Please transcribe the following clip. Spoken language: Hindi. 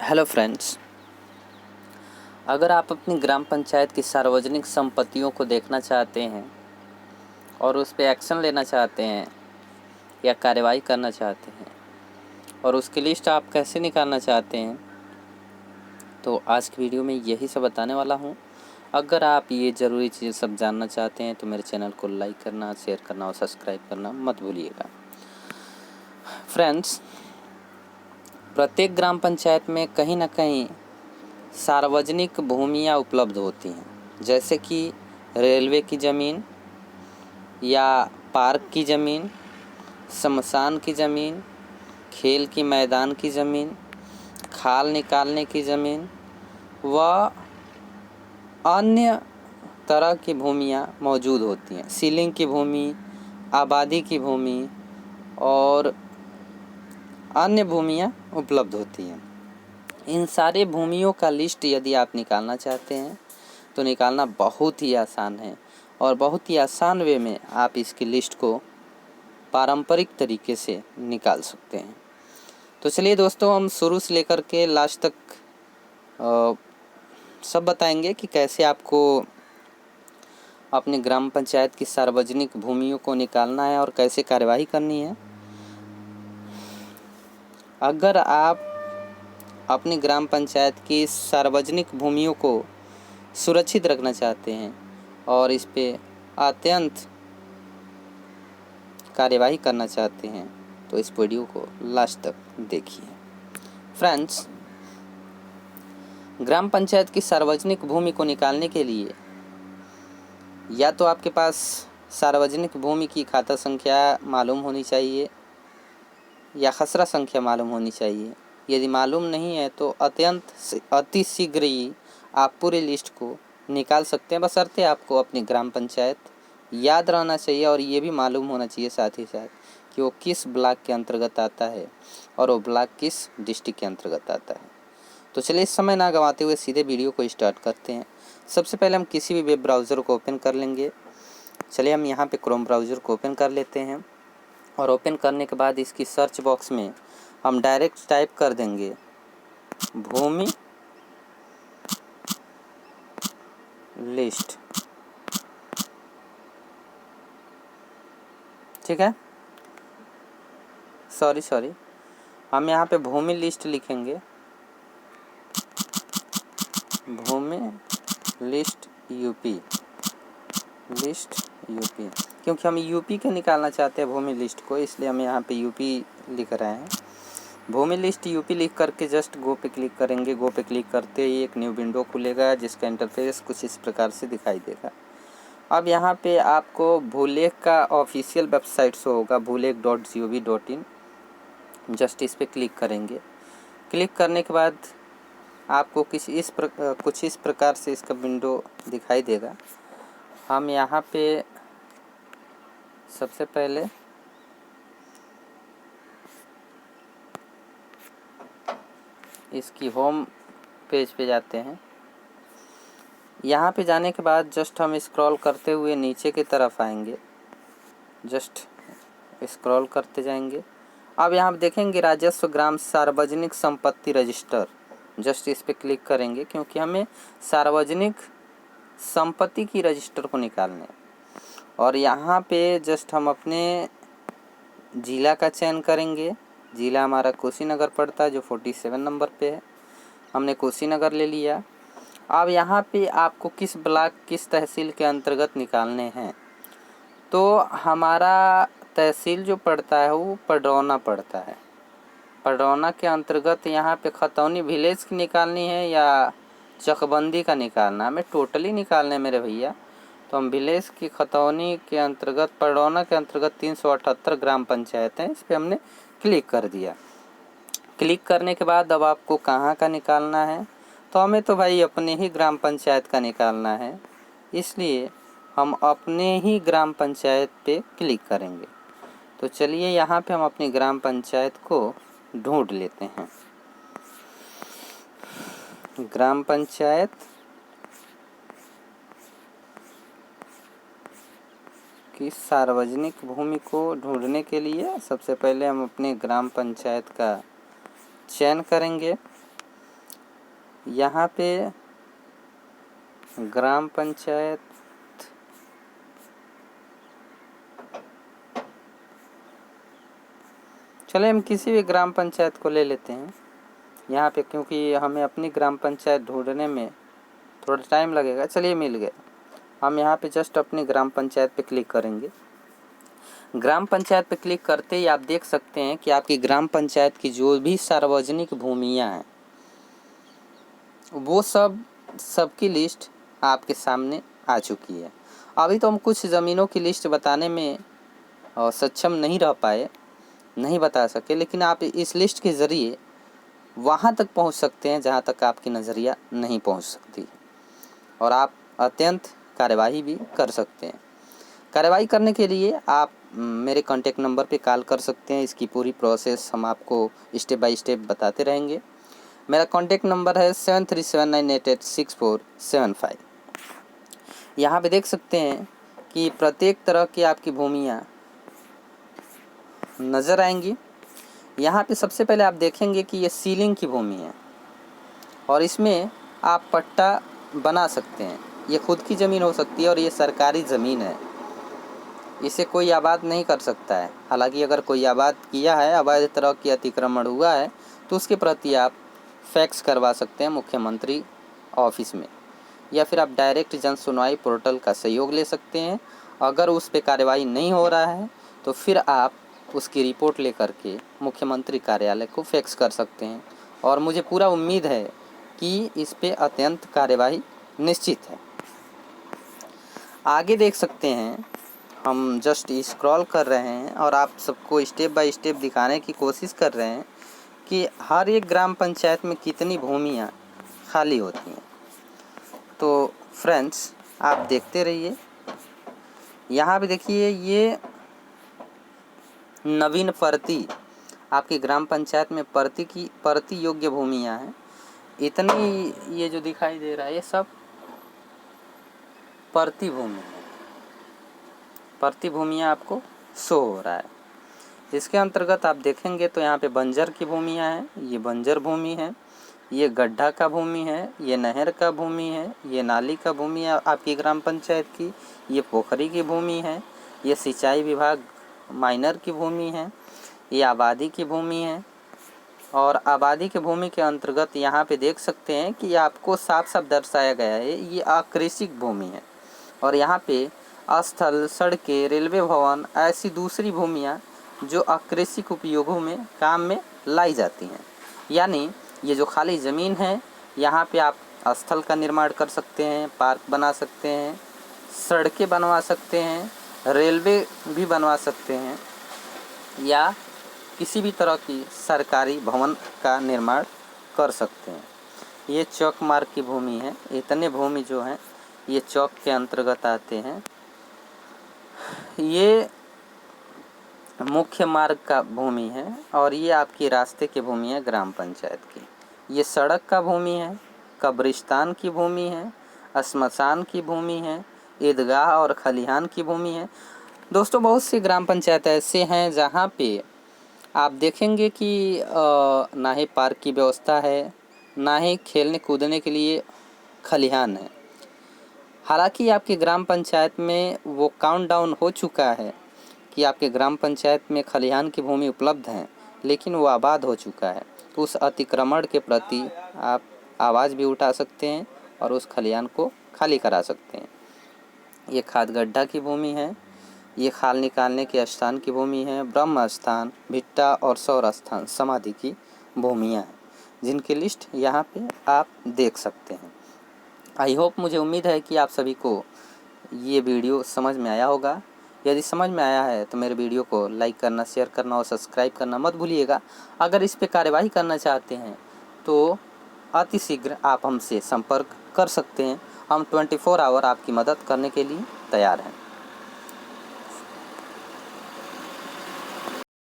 हेलो फ्रेंड्स, अगर आप अपनी ग्राम पंचायत की सार्वजनिक संपत्तियों को देखना चाहते हैं और उस पे एक्शन लेना चाहते हैं या कार्रवाई करना चाहते हैं और उसकी लिस्ट आप कैसे निकालना चाहते हैं, तो आज की वीडियो में यही सब बताने वाला हूँ। अगर आप ये ज़रूरी चीज़ सब जानना चाहते हैं तो मेरे चैनल को लाइक करना, शेयर करना और सब्सक्राइब करना मत भूलिएगा। फ्रेंड्स, प्रत्येक ग्राम पंचायत में कहीं ना कहीं सार्वजनिक भूमियाँ उपलब्ध होती हैं, जैसे कि रेलवे की ज़मीन या पार्क की ज़मीन, शमशान की ज़मीन, खेल की मैदान की ज़मीन, खाल निकालने की ज़मीन व अन्य तरह की भूमियाँ मौजूद होती हैं। सीलिंग की भूमि, आबादी की भूमि और अन्य भूमियाँ उपलब्ध होती हैं। इन सारे भूमियों का लिस्ट यदि आप निकालना चाहते हैं तो निकालना बहुत ही आसान है और बहुत ही आसान वे में आप इसकी लिस्ट को पारंपरिक तरीके से निकाल सकते हैं। तो चलिए दोस्तों, हम शुरू से लेकर के लास्ट तक सब बताएंगे कि कैसे आपको अपने ग्राम पंचायत की सार्वजनिक भूमियों को निकालना है और कैसे कार्यवाही करनी है। अगर आप अपनी ग्राम पंचायत की सार्वजनिक भूमियों को सुरक्षित रखना चाहते हैं और इस पे अत्यंत कार्यवाही करना चाहते हैं तो इस वीडियो को लास्ट तक देखिए। फ्रेंड्स, ग्राम पंचायत की सार्वजनिक भूमि को निकालने के लिए या तो आपके पास सार्वजनिक भूमि की खाता संख्या मालूम होनी चाहिए या खसरा संख्या मालूम होनी चाहिए। यदि मालूम नहीं है तो अति शीघ्र ही आप पूरी लिस्ट को निकाल सकते हैं, बशर्ते आपको अपनी ग्राम पंचायत याद रहना चाहिए और ये भी मालूम होना चाहिए साथ ही साथ कि वो किस ब्लॉक के अंतर्गत आता है और वो ब्लॉक किस डिस्ट्रिक्ट के अंतर्गत आता है। तो चलिए, इस समय ना गंवाते हुए सीधे वीडियो को स्टार्ट करते हैं। सबसे पहले हम किसी भी वेब ब्राउज़र को ओपन कर लेंगे। चलिए, हम यहाँ पे क्रोम ब्राउज़र को ओपन कर लेते हैं और ओपन करने के बाद इसकी सर्च बॉक्स में हम डायरेक्ट टाइप कर देंगे भूमि लिस्ट। ठीक है, सॉरी हम यहाँ पे भूमि लिस्ट लिखेंगे, भूमि लिस्ट यूपी, क्योंकि हम यूपी के निकालना चाहते हैं भूमि लिस्ट को, इसलिए हम यहाँ पे यूपी लिख रहे हैं। भूमि लिस्ट यूपी लिख करके जस्ट गो पे क्लिक करेंगे। गो पे क्लिक करते ही एक न्यू विंडो खुलेगा जिसका इंटरफेस कुछ इस प्रकार से दिखाई देगा। अब यहाँ पे आपको भूलेख का ऑफिशियल वेबसाइट शो होगा, bhulegh.gov.in। जस्ट इस पे क्लिक करेंगे। क्लिक करने के बाद आपको कुछ इस प्रकार से इसका विंडो दिखाई देगा। हम यहाँ पे सबसे पहले इसकी होम पेज पे जाते हैं। यहाँ पे जाने के बाद जस्ट हम स्क्रॉल करते हुए नीचे की तरफ आएंगे, जस्ट स्क्रॉल करते जाएंगे। अब यहाँ पे देखेंगे राजस्व ग्राम सार्वजनिक संपत्ति रजिस्टर, जस्ट इस पे क्लिक करेंगे क्योंकि हमें सार्वजनिक संपत्ति की रजिस्टर को निकालने। और यहाँ पे जस्ट हम अपने ज़िला का चयन करेंगे। ज़िला हमारा कुशीनगर पड़ता है जो 47 नंबर पे है, हमने कुशीनगर ले लिया। अब यहाँ पे आपको किस ब्लॉक किस तहसील के अंतर्गत निकालने हैं, तो हमारा तहसील जो पड़ता है वो पडरौना पड़ता है। पडरौना के अंतर्गत यहाँ पे खतौनी विलेज की निकालनी है या चकबंदी का निकालना है। हमें टोटली निकालना है मेरे भैया, तो हम विलेज की खतौनी के अंतर्गत पडरौना के अंतर्गत 378 ग्राम पंचायत हैं, इस पर हमने क्लिक कर दिया। क्लिक करने के बाद अब आपको कहाँ का निकालना है, तो हमें तो भाई अपने ही ग्राम पंचायत का निकालना है, इसलिए हम अपने ही ग्राम पंचायत पे क्लिक करेंगे। तो चलिए, यहाँ पे हम अपनी ग्राम पंचायत को ढूंढ लेते हैं। ग्राम पंचायत की सार्वजनिक भूमि को ढूंढने के लिए सबसे पहले हम अपने ग्राम पंचायत का चयन करेंगे। यहाँ पे ग्राम पंचायत चले हम किसी भी ग्राम पंचायत को ले लेते हैं यहाँ पे, क्योंकि हमें अपनी ग्राम पंचायत ढूंढने में थोड़ा टाइम लगेगा। चलिए मिल गया। हम यहाँ पे जस्ट अपनी ग्राम पंचायत पे क्लिक करेंगे। ग्राम पंचायत पे क्लिक करते ही आप देख सकते हैं कि आपकी ग्राम पंचायत की जो भी सार्वजनिक भूमियाँ हैं वो सबकी लिस्ट आपके सामने आ चुकी है। अभी तो हम कुछ ज़मीनों की लिस्ट बताने में सक्षम नहीं रह पाए, नहीं बता सके, लेकिन आप इस लिस्ट के ज़रिए वहाँ तक पहुँच सकते हैं जहाँ तक आपकी नज़रिया नहीं पहुँच सकती, और आप अत्यंत कार्यवाही भी कर सकते हैं। कार्यवाही करने के लिए आप मेरे कॉन्टैक्ट नंबर पे कॉल कर सकते हैं। इसकी पूरी प्रोसेस हम आपको स्टेप बाय स्टेप बताते रहेंगे। मेरा कॉन्टैक्ट नंबर है 7379886475। यहाँ पे देख सकते हैं कि प्रत्येक तरह की आपकी भूमियाँ नज़र आएंगी। यहाँ पे सबसे पहले आप देखेंगे कि ये सीलिंग की भूमि है और इसमें आप पट्टा बना सकते हैं। ये खुद की ज़मीन हो सकती है और ये सरकारी ज़मीन है, इसे कोई आबाद नहीं कर सकता है। हालांकि अगर कोई आबाद किया है, अवैध तरह की अतिक्रमण हुआ है, तो उसके प्रति आप फैक्स करवा सकते हैं मुख्यमंत्री ऑफिस में, या फिर आप डायरेक्ट जन सुनवाई पोर्टल का सहयोग ले सकते हैं। अगर उस पर कार्रवाई नहीं हो रहा है तो फिर आप उसकी रिपोर्ट लेकर के मुख्यमंत्री कार्यालय को फैक्स कर सकते हैं, और मुझे पूरा उम्मीद है कि इस पे अत्यंत कार्यवाही निश्चित है। आगे देख सकते हैं, हम जस्ट स्क्रॉल कर रहे हैं और आप सबको स्टेप बाय स्टेप दिखाने की कोशिश कर रहे हैं कि हर एक ग्राम पंचायत में कितनी भूमियाँ खाली होती हैं। तो फ्रेंड्स आप देखते रहिए। यहाँ भी देखिए, ये नवीन परती आपकी ग्राम पंचायत में परती योग्य भूमियाँ हैं। इतनी ये जो दिखाई दे रहा है ये सब परती भूमि है। परती भूमियाँ आपको शो हो रहा है। इसके अंतर्गत आप देखेंगे तो यहाँ पे बंजर की भूमियाँ हैं, ये बंजर भूमि है, ये गड्ढा का भूमि है, ये नहर का भूमि है, ये नाली का भूमि है आपकी ग्राम पंचायत की, ये पोखरी की भूमि है, ये सिंचाई विभाग माइनर की भूमि है, ये आबादी की भूमि है। और आबादी की भूमि के अंतर्गत यहाँ पे देख सकते हैं कि आपको साफ साफ दर्शाया गया है ये अकृषिक भूमि है, और यहाँ पे स्थल, सड़कें, रेलवे भवन ऐसी दूसरी भूमियाँ जो अकृषिक उपयोगों में काम में लाई जाती हैं। यानी ये जो खाली ज़मीन है यहाँ पे आप स्थल का निर्माण कर सकते हैं, पार्क बना सकते हैं, सड़कें बनवा सकते हैं, रेलवे भी बनवा सकते हैं, या किसी भी तरह की सरकारी भवन का निर्माण कर सकते हैं। ये चौक मार्ग की भूमि है। इतने भूमि जो हैं ये चौक के अंतर्गत आते हैं। ये मुख्य मार्ग का भूमि है और ये आपकी रास्ते की भूमि है ग्राम पंचायत की। ये सड़क का भूमि है, कब्रिस्तान की भूमि है, श्मशान की भूमि है, ईदगाह और खलिहान की भूमि है। दोस्तों बहुत सी ग्राम पंचायत ऐसे हैं जहाँ पे आप देखेंगे कि ना ही पार्क की व्यवस्था है, ना ही खेलने कूदने के लिए खलिहान है। हालांकि आपकी ग्राम पंचायत में वो काउंट डाउन हो चुका है कि आपके ग्राम पंचायत में खलिहान की भूमि उपलब्ध है, लेकिन वो आबाद हो चुका है। तो उस अतिक्रमण के प्रति आप आवाज़ भी उठा सकते हैं और उस खलिहान को खाली करा सकते हैं। ये खाद गड्ढा की भूमि है, ये खाल निकालने के स्थान की भूमि है, ब्रह्म स्थान, भिट्टा और सौर स्थान समाधि की भूमियाँ हैं, जिनकी लिस्ट यहाँ पे आप देख सकते हैं। आई होप, मुझे उम्मीद है कि आप सभी को ये वीडियो समझ में आया होगा। यदि समझ में आया है तो मेरे वीडियो को लाइक करना, शेयर करना और सब्सक्राइब करना मत भूलिएगा। अगर इस पे कार्यवाही करना चाहते हैं तो अति शीघ्र आप हमसे संपर्क कर सकते हैं। हम 24 आवर आपकी मदद करने के लिए तैयार हैं।